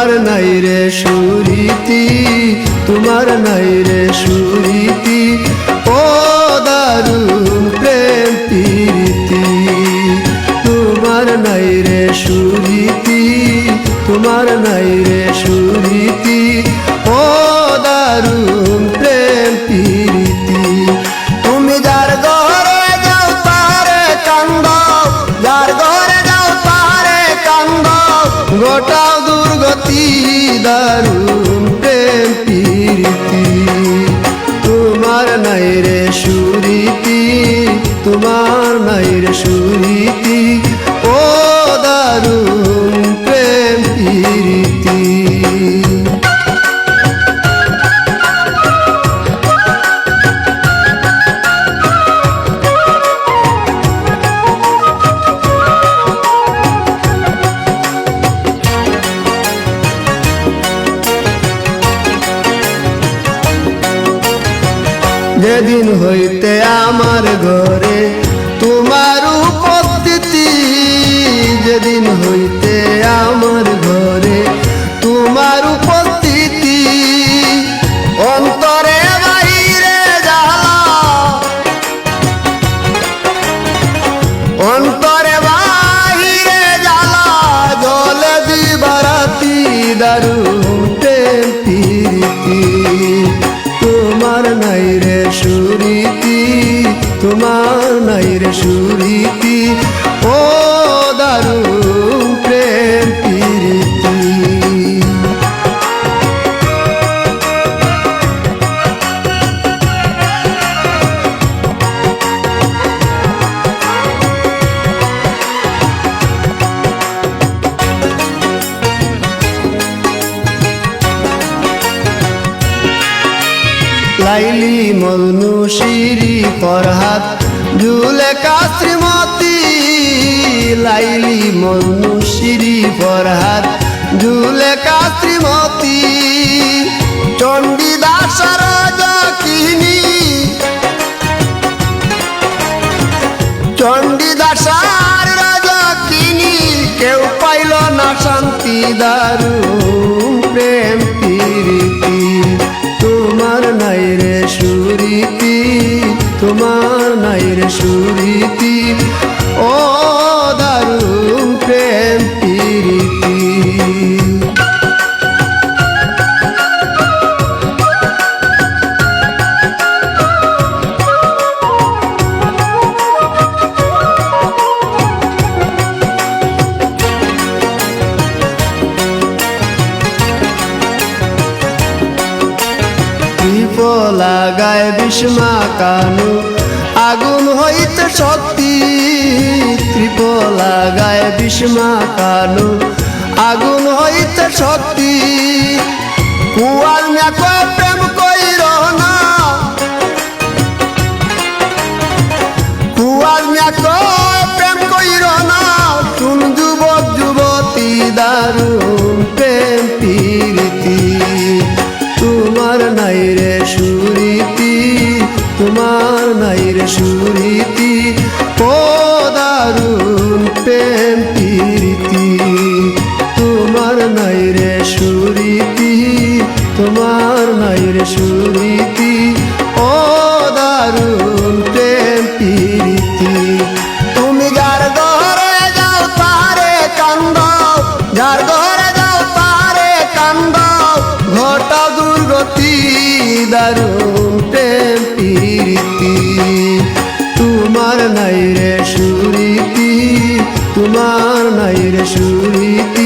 তোমার নাই রে সুরীতি, তোমার নাই রে সুরীতি, ও দারুণ প্রেম প্রীতি। তোমার নাই রে সুরীতি, তোমার নাই রে সুরীতি, ও দারুণ প্রেম প্রীতি। তুমি যার ঘরে যাও তারে কান্দাও, যার ঘরে যাও তারে কান্দাও, গোটাও দুর্গতি দারুণ প্রেম প্রীতি। তোমার নাই রে সুরীতি, তোমার নাই রে সুরীতি, ও দারুণ প্রেম প্রীতি। যেদিন হইতে আমার ঘরে তোমার উপস্থিতি, যেদিন হইতে আমার ঘরে তোমার উপস্থিতি, অন্তরে বাহিরে জ্বালা, অন্তরে বাহিরে জ্বালা, জলে দিবারাতি দারুণ প্রেম প্রীতি। তোমার নাই রে সুরীতি, তোমার নাই রে সুরীতি, ও দারুণ প্রেম প্রীতি। লাইলি মজনু শিরি ফরহাদ জুলেখা শ্রীমতী, লাইলি মজনু শিরি ফরহাদ জুলেখা শ্রীমতী, চণ্ডীদাস রাজকিনী, চণ্ডীদাস রাজকিনী, কেউ পাইল না শান্তি দারুণ প্রেম প্রীতি। তোমার নাই রে সুরীতি, তোমার নাই রে সুরীতি, ও দারুণ প্রেম প্রীতি। লাগায় বিষ্মা কানু আগুন হইতে শক্তি, ত্রিপ লাগায় বিষ্মা কানু আগুন হইতে শক্তি। কুয়াল মেকো প্রেম কইর না, কুয়াল মেকো প্রেম কইর না, শুন যুবক যুবতী দারুণ প্রেম প্রীতি। তোমার নাই রে সুরীতি, তোমার নাই রে সুরীতি, ও দারুণ প্রেম প্রীতি। তোমার নাই রে সুরীতি, তোমার নাই রে সুরীতি, ও দারুণ প্রেম প্রীতি। তুমি যার ঘরে যাও তারে কান্দাও, যার ঘরে যাও তারে কান্দাও, ঘটা দুর্গতি দারুণ প্রেম প্রীতি। তোমার নাই রে সুরীতি, তোমার নাই রে সুরীতি,